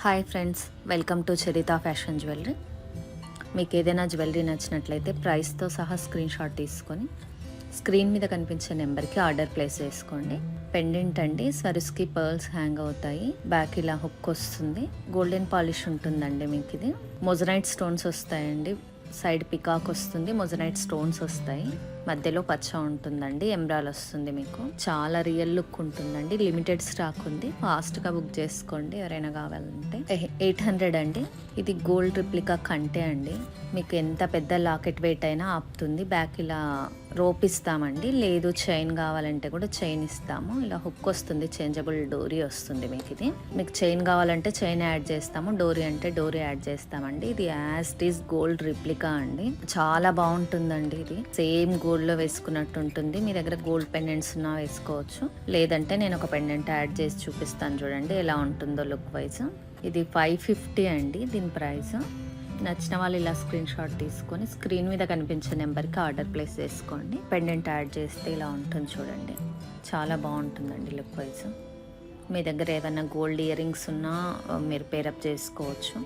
Hi friends, welcome to Charitha fashion jewellery. మీకు ఏదైనా jewellery నచ్చినట్లయితే ప్రైస్తో సహా స్క్రీన్ షాట్ తీసుకొని స్క్రీన్ మీద కనిపించే నెంబర్కి ఆర్డర్ ప్లేస్ చేసుకోండి. పెండెంట్ అండి, సరుస్కి పర్ల్స్ హ్యాంగ్ అవుతాయి. బ్యాక్ ఇలా హుక్ వస్తుంది, గోల్డెన్ పాలిష్ ఉంటుందండి. మీకు ఇది మొజనైట్ స్టోన్స్ వస్తాయండి. సైడ్ పికాక్ వస్తుంది, మొజనైట్ స్టోన్స్ వస్తాయి, మధ్యలో పచ్చ ఉంటుందండి, ఎంబ్రాల్ వస్తుంది. మీకు చాలా రియల్ లుక్ ఉంటుందండి. లిమిటెడ్ స్టాక్ ఉంది, ఫాస్ట్గా బుక్ చేసుకోండి ఎవరైనా కావాలంటే. 800 అండి. ఇది గోల్డ్ రిప్లికా కంటే అండి. మీకు ఎంత పెద్ద లాకెట్ వెయిట్ అయినా ఆపుతుంది. బ్యాక్ ఇలా రోప్ ఇస్తామండి, లేదు చైన్ కావాలంటే కూడా చైన్ ఇస్తాము. ఇలా హుక్ వస్తుంది, చేంజబుల్ డోరీ వస్తుంది. మీకు ఇది మీకు చైన్ కావాలంటే చైన్ యాడ్ చేస్తాము, డోరీ అంటే డోరీ యాడ్ చేస్తామండి. ఇది as it is gold replica అండి, చాలా బాగుంటుందండి. ఇది సేమ్ గోల్డ్ లో వేసుకున్నట్టు ఉంటుంది. మీ దగ్గర గోల్డ్ పెండెంట్స్ ఉన్నా వేసుకోవచ్చు, లేదంటే నేను ఒక పెండెంట్ యాడ్ చేసి చూపిస్తాను చూడండి ఎలా ఉంటుందో లుక్ వైజ్. ఇది 550 అండి దీని ప్రైస్. నచ్చిన వాళ్ళు ఇలా స్క్రీన్ షాట్ తీసుకొని స్క్రీన్ మీద కనిపించే నెంబర్కి ఆర్డర్ ప్లేస్ చేసుకోండి. పెండెంట్ యాడ్ చేస్తే ఇలా ఉంటుంది చూడండి, చాలా బాగుంటుందండి లుక్ వైజ్. మీ దగ్గర ఏదైనా గోల్డ్ ఇయర్ రింగ్స్ ఉన్నా మీరు పేరప్ చేసుకోవచ్చు.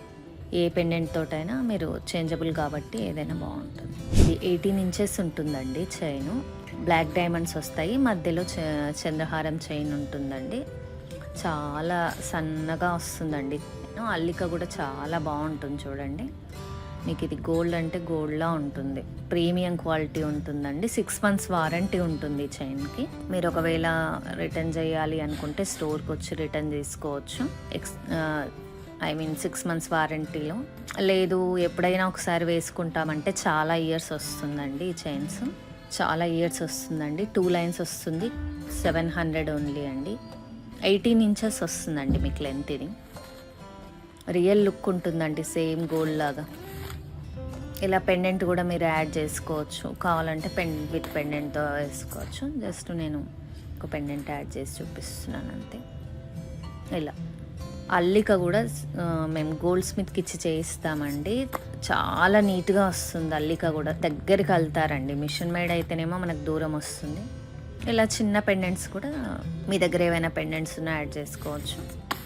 ఏ పెండెంట్ తోటైనా మీరు చేంజబుల్ కాబట్టి ఏదైనా బాగుంటుంది. ఇది 18 ఇంచెస్ ఉంటుందండి చైన్. బ్లాక్ డైమండ్స్ వస్తాయి, మధ్యలో చంద్రహారం చైన్ ఉంటుందండి. చాలా సన్నగా వస్తుందండి. అల్లిక కూడా చాలా బాగుంటుంది చూడండి. మీకు ఇది గోల్డ్ అంటే గోల్డ్లా ఉంటుంది, ప్రీమియం క్వాలిటీ ఉంటుందండి. 6 months వారంటీ ఉంటుంది ఈ చైన్కి. మీరు ఒకవేళ రిటర్న్ చేయాలి అనుకుంటే స్టోర్కి వచ్చి రిటర్న్ తీసుకోవచ్చు. 6 months వారంటీలో. లేదు ఎప్పుడైనా ఒకసారి వేసుకుంటామంటే చాలా ఇయర్స్ వస్తుందండి ఈ చైన్స్, చాలా ఇయర్స్ వస్తుందండి. 2 lines వస్తుంది, 700 ఓన్లీ అండి. 18 ఇంచెస్ వస్తుందండి మీకు లెంత్. ఇది రియల్ లుక్ ఉంటుందండి, సేమ్ గోల్డ్ లాగా. ఇలా పెండెంట్ కూడా మీరు యాడ్ చేసుకోవచ్చు, కావాలంటే విత్ పెండెంట్తో వేసుకోవచ్చు. జస్ట్ నేను ఒక పెండెంట్ యాడ్ చేసి చూపిస్తున్నాను అంతే. ఇలా అల్లిక కూడా మేము గోల్డ్ స్మిత్కి ఇచ్చి చేయిస్తామండి. చాలా నీట్గా వస్తుంది అల్లిక కూడా. దగ్గరికి వెళ్తారండి, మిషన్ మేడ్ అయితేనేమో మనకు దూరం వస్తుంది. ఇలా చిన్న పెండెంట్స్ కూడా మీ దగ్గర ఏవైనా పెండెంట్స్ ఉన్నా యాడ్ చేసుకోవచ్చు.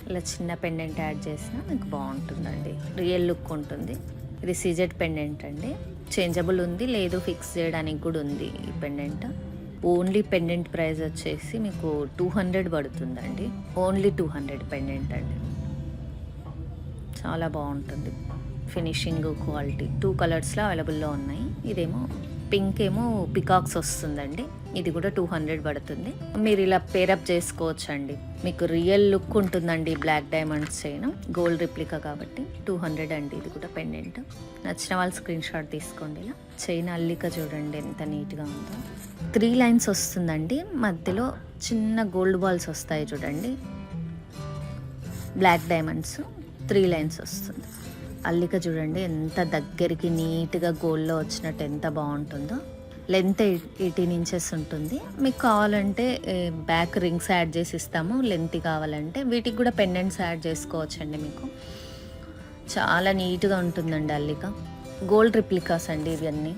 ఇలా చిన్న పెండెంట్ యాడ్ చేసినా మీకు బాగుంటుందండి, రియల్ లుక్ ఉంటుంది. ఇది సీజెడ్ పెండెంట్ అండి, చేంజబుల్ ఉంది, లేదు ఫిక్స్ చేయడానికి కూడా ఉంది ఈ పెండెంట్. ఓన్లీ పెండెంట్ ప్రైస్ వచ్చేసి మీకు 200 పడుతుందండి. ఓన్లీ 200 పెండెంట్ అండి. చాలా బాగుంటుంది, ఫినిషింగ్ క్వాలిటీ. 2 కలర్స్లో అవైలబుల్లో ఉన్నాయి. ఇదేమో పింక్, ఏమో పికాక్స్ వస్తుందండి. ఇది కూడా 200 పడుతుంది. మీరు ఇలా పేరప్ చేసుకోవచ్చు అండి, మీకు రియల్ లుక్ ఉంటుందండి. Black diamonds chain, gold replica కాబట్టి 200 అండి. ఇది కూడా పెండెంట్. నచ్చిన వాళ్ళు స్క్రీన్ షాట్ తీసుకోండి. ఇలా చైన్ అల్లిక చూడండి ఎంత నీట్గా ఉందో. 3 lines వస్తుందండి, మధ్యలో చిన్న గోల్డ్ బాల్స్ వస్తాయి చూడండి, బ్లాక్ డైమండ్స్. 3 lines వస్తుంది. అల్లిక చూడండి ఎంత దగ్గరికి నీట్గా గోల్డ్లో వచ్చినట్టు ఎంత బాగుంటుందో. లెంత్ 18 ఇంచెస్ ఉంటుంది. మీకు కావాలంటే బ్యాక్ రింగ్స్ యాడ్ చేసి ఇస్తాము, లెంత్ కావాలంటే. వీటికి కూడా పెండెంట్స్ యాడ్ చేసుకోవచ్చండి. మీకు చాలా నీట్గా ఉంటుందండి అల్లిక. గోల్డ్ రిప్లికాస్ అండి ఇవన్నీ.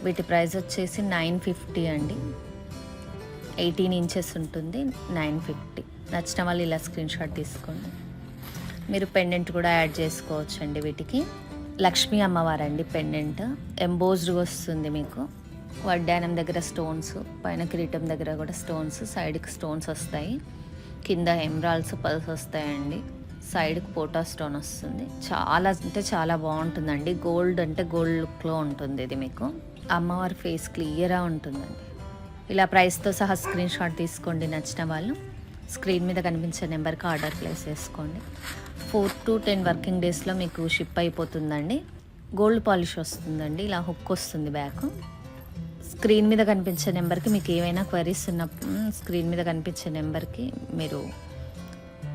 వీటి ప్రైస్ వచ్చేసి 950 అండి. 18 ఇంచెస్ ఉంటుంది, 950. నచ్చిన వాళ్ళు ఇలా స్క్రీన్ షాట్ తీసుకోండి. మీరు పెండెంట్ కూడా యాడ్ చేసుకోవచ్చు అండి. వీటికి లక్ష్మీ అమ్మవారండి పెండెంట్, ఎంబోజ్డ్ వస్తుంది. మీకు వడ్డానం దగ్గర స్టోన్స్, పైన కిరీటం దగ్గర కూడా స్టోన్స్, సైడ్కి స్టోన్స్ వస్తాయి, కింద ఎమరాల్డ్స్ పల్స్ వస్తాయండి, సైడ్కి పోటా స్టోన్ వస్తుంది. చాలా అంటే చాలా బాగుంటుందండి. గోల్డ్ అంటే గోల్డ్ లుక్లో ఉంటుంది ఇది. మీకు అమ్మవారి ఫేస్ క్లియర్గా ఉంటుందండి. ఇలా ప్రైస్తో సహా స్క్రీన్ షాట్ తీసుకోండి. నచ్చిన వాళ్ళు స్క్రీన్ మీద కనిపించే నెంబర్కి ఆర్డర్ ప్లేస్ చేసుకోండి. 4 to 10 వర్కింగ్ డేస్లో మీకు షిప్ అయిపోతుందండి. గోల్డ్ పాలిష్ వస్తుందండి, ఇలా హుక్ వస్తుంది బ్యాక్. స్క్రీన్ మీద కనిపించే నెంబర్కి మీకు ఏమైనా క్వరీస్ ఉన్నప్పుడు స్క్రీన్ మీద కనిపించే నెంబర్కి మీరు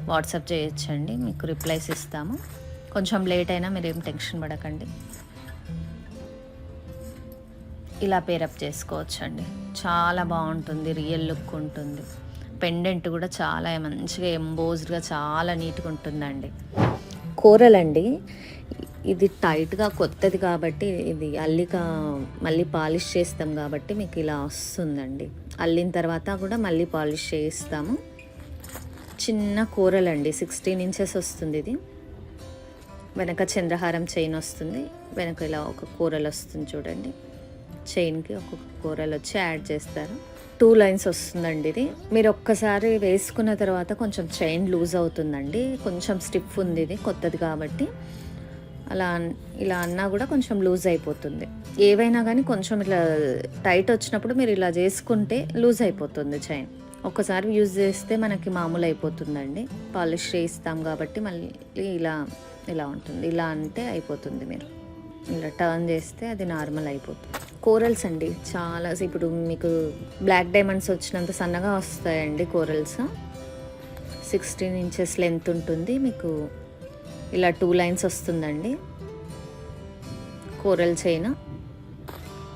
వాట్సాప్ చేయొచ్చండి, మీకు రిప్లైస్ ఇస్తాము. కొంచెం లేట్ అయినా మీరు ఏం టెన్షన్ పడకండి. ఇలా పేరప్ చేసుకోవచ్చండి, చాలా బాగుంటుంది, రియల్ లుక్ ఉంటుంది. పెండెంట్ కూడా చాలా మంచిగా ఎంబోజ్డ్గా చాలా నీట్గా ఉంటుందండి. కూరలండి, ఇది టైట్గా కొత్తది కాబట్టి ఇది అల్లిక మళ్ళీ పాలిష్ చేస్తాం కాబట్టి మీకు ఇలా వస్తుందండి. అల్లిన తర్వాత కూడా మళ్ళీ పాలిష్ చేస్తాము. చిన్న కూరలండి, 16 ఇంచెస్ వస్తుంది ఇది. వెనక చంద్రహారం చైన్ వస్తుంది, వెనక ఇలా ఒక కూరలు వస్తుంది చూడండి. చైన్కి ఒక్కొక్క కూరలు వచ్చి యాడ్ చేస్తారు. 2 లైన్స్ వస్తుందండి ఇది. మీరు ఒక్కసారి వేసుకున్న తర్వాత కొంచెం చైన్ లూజ్ అవుతుందండి, కొంచెం స్టిఫ్ ఉంది ఇది కొత్తది కాబట్టి. ఇలా అన్నా కూడా కొంచెం లూజ్ అయిపోతుంది. ఏవైనా కానీ కొంచెం ఇట్లా టైట్ వచ్చినప్పుడు మీరు ఇలా చేసుకుంటే లూజ్ అయిపోతుంది చైన్. ఒక్కసారి యూజ్ చేస్తే మనకి మామూలు అయిపోతుందండి. పాలిష్ చేయిస్తాం కాబట్టి మళ్ళీ ఇలా ఉంటుంది. ఇలా అంటే అయిపోతుంది. మీరు ఇలా టర్న్ చేస్తే అది నార్మల్ అయిపోతుంది. కోరల్స్ అండి చాలా, ఇప్పుడు మీకు బ్లాక్ డైమండ్స్ వచ్చినంత సన్నగా వస్తాయండి కోరల్స్. 16 ఇంచెస్ లెంత్ ఉంటుంది. మీకు ఇలా 2 లైన్స్ వస్తుందండి. కోరల్ చైన్,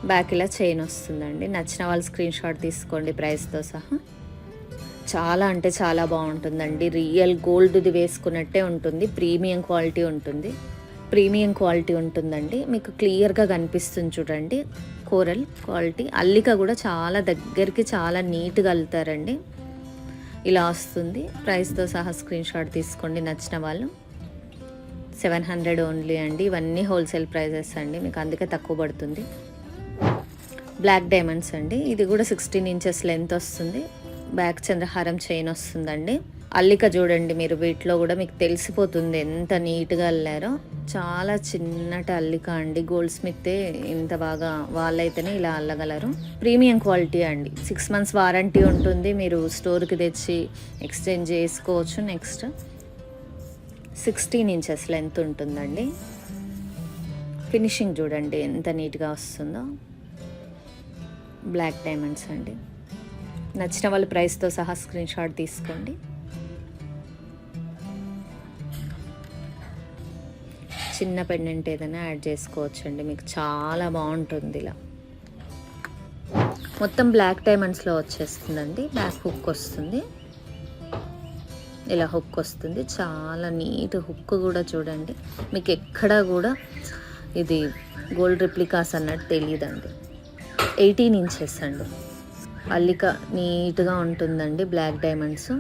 బ్యాక్ ఇలా చైన్ వస్తుందండి. నచ్చిన వాళ్ళు స్క్రీన్ షాట్ తీసుకోండి ప్రైస్తో సహా. చాలా అంటే చాలా బాగుంటుందండి. రియల్ గోల్డ్ది వేసుకున్నట్టే ఉంటుంది. ప్రీమియం క్వాలిటీ ఉంటుందండి. మీకు క్లియర్గా కనిపిస్తుంది చూడండి కోరల్ క్వాలిటీ. అల్లిక కూడా చాలా దగ్గరికి చాలా నీట్గా అల్లుతారండి. ఇలా వస్తుంది. ప్రైస్తో సహా స్క్రీన్ షాట్ తీసుకోండి నచ్చిన వాళ్ళు. 700 ఓన్లీ అండి. ఇవన్నీ హోల్సేల్ ప్రైజెస్ అండి, మీకు అందుకే తక్కువ పడుతుంది. బ్లాక్ డైమండ్స్ అండి. ఇది కూడా 16 ఇంచెస్ లెంత్ వస్తుంది. బ్యాక్ చంద్రహారం చైన్ వస్తుందండి. అల్లిక చూడండి, మీరు వీటిలో కూడా మీకు తెలిసిపోతుంది ఎంత నీట్గా అల్లారో. చాలా చిన్నటి అల్లిక అండి. గోల్డ్ స్మిత్ ఇంత బాగా వాళ్ళైతేనే ఇలా అల్లగలరు. ప్రీమియం క్వాలిటీ అండి. 6 మంత్స్ వారంటీ ఉంటుంది. మీరు స్టోర్కి తెచ్చి ఎక్స్చేంజ్ చేసుకోవచ్చు. నెక్స్ట్ 16 ఇంచెస్ లెంత్ ఉంటుందండి. ఫినిషింగ్ చూడండి ఎంత నీట్గా వస్తుందో. బ్లాక్ డైమండ్స్ అండి. నచ్చిన వాళ్ళు ప్రైస్తో సహా స్క్రీన్ షాట్ తీసుకోండి. చిన్న పెండెంట్ ఏదైనా యాడ్ చేసుకోవచ్చు అండి, మీకు చాలా బాగుంటుంది. ఇలా మొత్తం బ్లాక్ డైమండ్స్లో వచ్చేస్తుందండి. బ్యాక్ హుక్ వస్తుంది, ఇలా హుక్ వస్తుంది. చాలా నీట్ హుక్ కూడా చూడండి. మీకు ఎక్కడా కూడా ఇది గోల్డ్ రిప్లికాస్ అన్నట్టు తెలియదండి. 18 ఇంచెస్ అండి. అల్లిక నీట్గా ఉంటుందండి. బ్లాక్ డైమండ్స్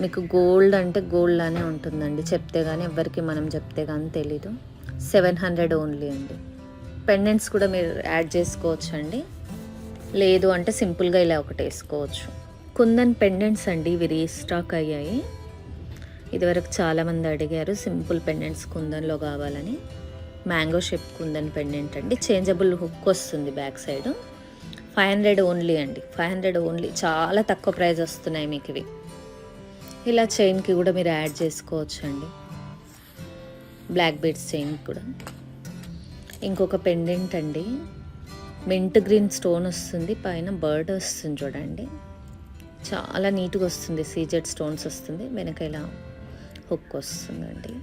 మీకు గోల్డ్ అంటే గోల్డ్ లానే ఉంటుందండి. చెప్తే కానీ ఎవరికి మనం చెప్తే కానీ తెలీదు. 700 ఓన్లీ అండి. పెండెంట్స్ కూడా మీరు యాడ్ చేసుకోవచ్చు అండి, లేదు అంటే సింపుల్గా ఇలా ఒకటి వేసుకోవచ్చు. కుందన్ పెండెంట్స్ అండి, ఇవి రీస్టాక్ అయ్యాయి. ఇదివరకు చాలామంది అడిగారు సింపుల్ పెండెంట్స్ కుందన్లో కావాలని. మ్యాంగో షేప్ కుందన్ పెండెంట్ అండి. చేంజబుల్ హుక్ వస్తుంది బ్యాక్ సైడ్. 500 ఓన్లీ అండి. 500 ఓన్లీ. చాలా తక్కువ ప్రైస్ వస్తున్నాయి మీకు ఇవి. ఇలా చైన్కి కూడా మీరు యాడ్ చేసుకోవచ్చు అండి. బ్లాక్ బీడ్స్ చైన్ కూడా. ఇంకొక పెండెంట్ అండి, మింట్ గ్రీన్ స్టోన్ వస్తుంది, పైన బర్డ్ వస్తుంది చూడండి. చాలా నీట్గా వస్తుంది. సీజెడ్ స్టోన్స్ వస్తుంది. వెనక ఇలా హుక్ వస్తుందండి.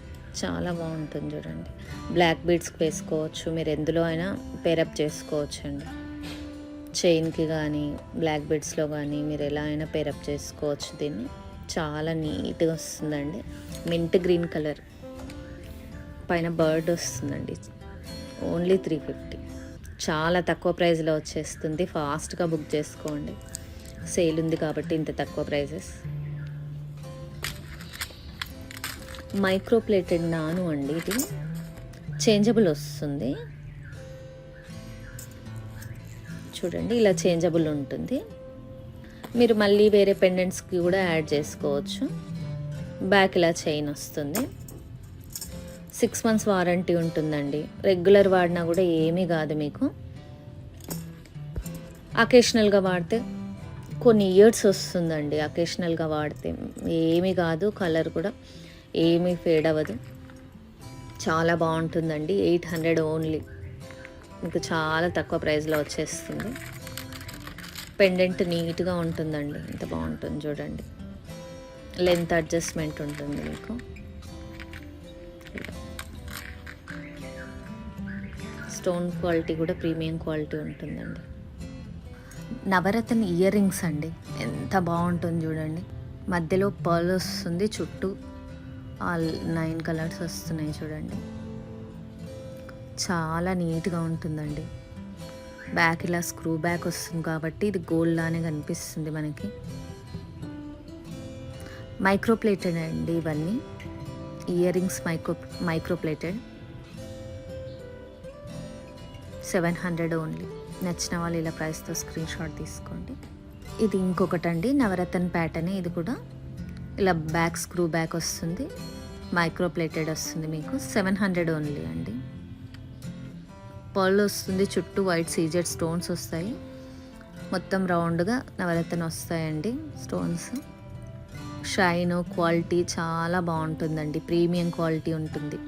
చాలా బాగుంటుంది చూడండి. బ్లాక్ బీడ్స్కి వేసుకోవచ్చు, మీరు ఎందులో అయినా పేరప్ చేసుకోవచ్చు అండి. చైన్కి కానీ బ్లాక్ బీడ్స్లో కానీ మీరు ఎలా అయినా పేరప్ చేసుకోవచ్చు దీన్ని. చాలా నీట్గా వస్తుందండి. మింట్ గ్రీన్ కలర్, పైన బర్డ్ వస్తుందండి. ఓన్లీ 350. చాలా తక్కువ ప్రైస్లో వచ్చేస్తుంది. ఫాస్ట్గా బుక్ చేసుకోండి. సేల్ ఉంది కాబట్టి ఇంత తక్కువ ప్రైజెస్. మైక్రో ప్లేటెడ్ నాను అండి. ఇది చేంజబుల్ వస్తుంది చూడండి. ఇలా చేంజబుల్ ఉంటుంది. మీరు మళ్ళీ వేరే పెండెంట్స్కి కూడా యాడ్ చేసుకోవచ్చు. బ్యాక్ ఇలా చైన్ వస్తుంది. 6 మంత్స్ వారంటీ ఉంటుందండి. రెగ్యులర్ వాడినా కూడా ఏమీ కాదు మీకు. అకేషనల్గా వాడితే కొన్ని ఇయర్స్ వస్తుందండి. అకేషనల్గా వాడితే ఏమీ కాదు. కలర్ కూడా ఏమీ ఫేడ్ అవ్వదు. చాలా బాగుంటుందండి. 800 ఓన్లీ. మీకు చాలా తక్కువ ప్రైస్లో వచ్చేస్తుంది. పెండెంట్ నీట్గా ఉంటుందండి. ఎంత బాగుంటుంది చూడండి. లెంత్ అడ్జస్ట్మెంట్ ఉంటుంది మీకు. స్టోన్ క్వాలిటీ కూడా ప్రీమియం క్వాలిటీ ఉంటుందండి. నవరత్న ఇయర్ రింగ్స్ అండి. ఎంత బాగుంటుంది చూడండి. మధ్యలో పర్ల్ వస్తుంది, చుట్టూ 9 కలర్స్ వస్తున్నాయి చూడండి. చాలా నీట్గా ఉంటుందండి. బ్యాక్ ఇలా స్క్రూ బ్యాక్ వస్తుంది కాబట్టి ఇది గోల్డ్ లానే కనిపిస్తుంది మనకి. మైక్రో ప్లేటెడ్ అండి ఇవన్నీ. Ear rings micro plated 700 only. నచ్చిన వాళ్ళు ఇలా ప్రైస్తో స్క్రీన్ షాట్ తీసుకోండి. ఇది ఇంకొకటండి నవరత్న ప్యాటర్న్. ఇది కూడా ఇలా బ్యాక్ స్క్రూ బ్యాక్ వస్తుంది, మైక్రో ప్లేటెడ్ వస్తుంది. మీకు 700 ఓన్లీ అండి. పర్ల్ వస్తుంది, చుట్టూ వైట్ సీజెడ్ స్టోన్స్ వస్తాయి. మొత్తం రౌండ్గా నవరత్న వస్తాయండి స్టోన్స్. షైన్ క్వాలిటీ చాలా బాగుంటుందండి, ప్రీమియం క్వాలిటీ ఉంటుంది.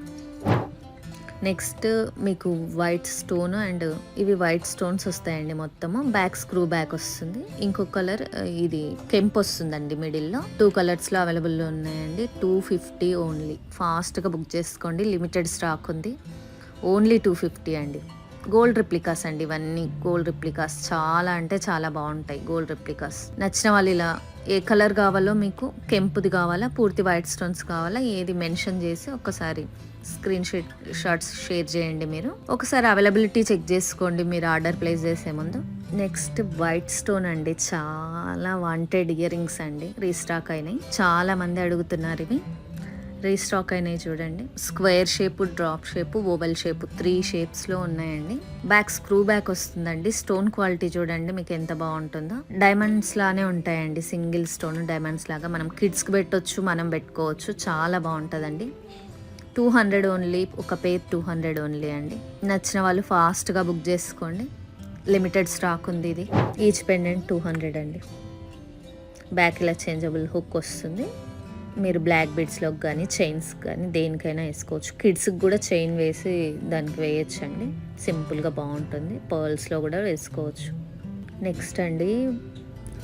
నెక్స్ట్ మీకు వైట్ స్టోన్ అండ్ ఇవి వైట్ స్టోన్స్ వస్తాయండి. మొత్తము బ్యాక్ స్క్రూ బ్యాక్ వస్తుంది. ఇంకో కలర్ ఇది కెంప్ వస్తుందండి మిడిల్లో. 2 కలర్స్లో అవైలబుల్ ఉన్నాయండి. 250 ఓన్లీ. ఫాస్ట్గా బుక్ చేసుకోండి, లిమిటెడ్ స్టాక్ ఉంది. ఓన్లీ 250 అండి. గోల్డ్ రిప్లికాస్ అండి ఇవన్నీ. గోల్డ్ రిప్లికాస్ చాలా అంటే చాలా బాగుంటాయి గోల్డ్ రిప్లికాస్. నచ్చిన వాళ్ళు ఇలా ఏ కలర్ కావాలో, మీకు కెంపుది కావాలా, పూర్తి వైట్ స్టోన్స్ కావాలా, ఏది మెన్షన్ చేసి ఒకసారి స్క్రీన్ షాట్స్ షేర్ చేయండి. మీరు ఒకసారి అవైలబిలిటీ చెక్ చేసుకోండి మీరు ఆర్డర్ ప్లేస్ చేసే ముందు. నెక్స్ట్ వైట్ స్టోన్ అండి, చాలా వాంటెడ్ ఇయర్ రింగ్స్ అండి. రీస్టాక్ అయినాయి, చాలా మంది అడుగుతున్నారు. ఇవి రీస్టాక్ అయినాయి చూడండి. Square shape, drop shape, oval shape 3 షేప్స్లో ఉన్నాయండి. బ్యాక్ స్క్రూ బ్యాక్ వస్తుందండి. స్టోన్ క్వాలిటీ చూడండి మీకు ఎంత బాగుంటుందో. డైమండ్స్ లానే ఉంటాయండి, సింగిల్ స్టోన్ డైమండ్స్ లాగా. మనం కిడ్స్కి పెట్టొచ్చు, మనం పెట్టుకోవచ్చు. చాలా బాగుంటుందండి. 200 ఓన్లీ. ఒక పేర్ 200 ఓన్లీ అండి. నచ్చిన వాళ్ళు ఫాస్ట్గా బుక్ చేసుకోండి, లిమిటెడ్ స్టాక్ ఉంది. ఇది ఈచ్ పెండెంట్ 200 అండి. బ్యాక్ ఇలా చేంజబుల్ హుక్ వస్తుంది. మీరు బ్లాక్ బీడ్స్లోకి కానీ చైన్స్ కానీ దేనికైనా వేసుకోవచ్చు. కిడ్స్కి కూడా చైన్ వేసి దానికి వేయచ్చండి, సింపుల్గా బాగుంటుంది. పర్ల్స్లో కూడా వేసుకోవచ్చు. నెక్స్ట్ అండి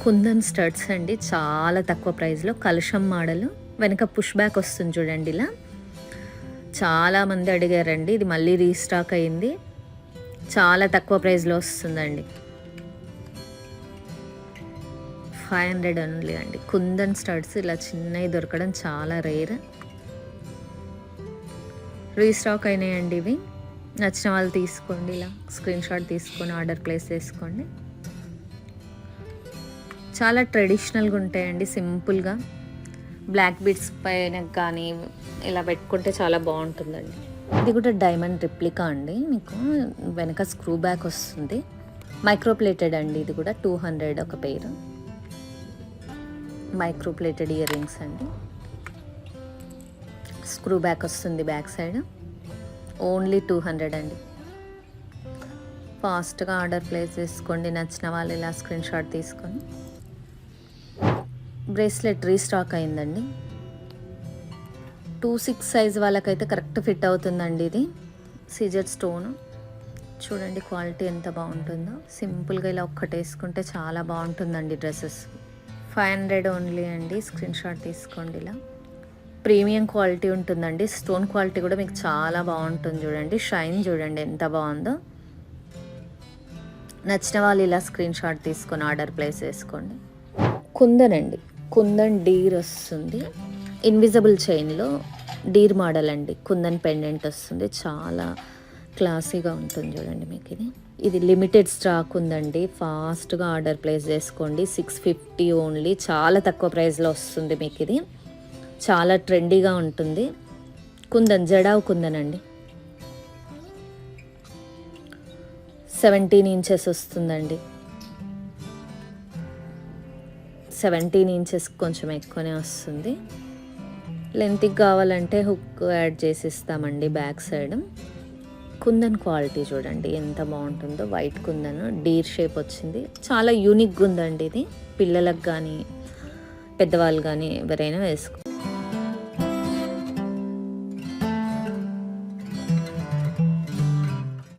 కుందన్ స్టడ్స్ అండి, చాలా తక్కువ ప్రైస్లో. కలశం మోడల్, వెనక పుష్ బ్యాక్ వస్తుంది చూడండి ఇలా. చాలామంది అడిగారండి, ఇది మళ్ళీ రీస్టాక్ అయింది. చాలా తక్కువ ప్రైస్లో వస్తుందండి. 500 ఓన్లీ అండి. కుందన్ స్టడ్స్ ఇలా చిన్నవి దొరకడం చాలా రేర్. రీస్టాక్ అయినాయండి ఇవి. నచ్చిన వాళ్ళు తీసుకోండి, ఇలా స్క్రీన్ షాట్ తీసుకొని ఆర్డర్ ప్లేస్ చేసుకోండి. చాలా ట్రెడిషనల్గా ఉంటాయండి, సింపుల్గా. బ్లాక్ బీడ్స్ పైన కానీ ఇలా పెట్టుకుంటే చాలా బాగుంటుందండి. ఇది కూడా డైమండ్ రిప్లికా అండి. మీకు వెనక స్క్రూ బ్యాక్ వస్తుంది, మైక్రో ప్లేటెడ్ అండి. ఇది కూడా 200 ఒక పేరు. మైక్రో ప్లేటెడ్ ఇయర్ రింగ్స్ అండి. స్క్రూ బ్యాక్ వస్తుంది బ్యాక్ సైడ్. ఓన్లీ 200 అండి. ఫాస్ట్గా ఆర్డర్ ప్లేస్ చేసుకోండి. నచ్చిన వాళ్ళు ఇలా స్క్రీన్ షాట్ తీసుకొని. బ్రేస్లెట్ రీస్టాక్ అయిందండి. 2-6 సైజ్ వాళ్ళకైతే కరెక్ట్ ఫిట్ అవుతుందండి. ఇది సీజెడ్ స్టోన్ చూడండి, క్వాలిటీ ఎంత బాగుంటుందో. సింపుల్గా ఇలా ఒక్కటి వేసుకుంటే చాలా బాగుంటుందండి డ్రెస్సెస్. 500 ఓన్లీ అండి. స్క్రీన్ షాట్ తీసుకోండి. ఇలా ప్రీమియం క్వాలిటీ ఉంటుందండి. స్టోన్ క్వాలిటీ కూడా మీకు చాలా బాగుంటుంది చూడండి. షైన్ చూడండి ఎంత బాగుందో. నచ్చిన వాళ్ళు ఇలా స్క్రీన్ షాట్ తీసుకొని ఆర్డర్ ప్లేస్ చేసుకోండి. కుందన్ అండి, కుందన్ డీర్ వస్తుంది. ఇన్విజిబుల్ చైన్లో డీర్ మోడల్ అండి. కుందన్ పెండెంట్ వస్తుంది, చాలా క్లాసీగా ఉంటుంది చూడండి మీకు. ఇది లిమిటెడ్ స్టాక్ ఉందండి. ఫాస్ట్గా ఆర్డర్ ప్లేస్ చేసుకోండి. 650 ఓన్లీ. చాలా తక్కువ ప్రైస్లో వస్తుంది మీకు. ఇది చాలా ట్రెండీగా ఉంటుంది. కుందన్, జడావ్ కుందన్ అండి. 17 ఇంచెస్ వస్తుందండి. 17 ఇంచెస్ కొంచెం ఎక్కువనే వస్తుంది. లెంత్కి కావాలంటే హుక్ యాడ్ చేసి ఇస్తామండి బ్యాక్ సైడ్. కుందన్ క్వాలిటీ చూడండి ఎంత బాగుంటుందో. వైట్ కుందన్ డీర్ షేప్ వచ్చింది. చాలా యూనిక్గా ఉందండి ఇది. పిల్లలకు కానీ పెద్దవాళ్ళు కానీ ఎవరైనా వేసుకో.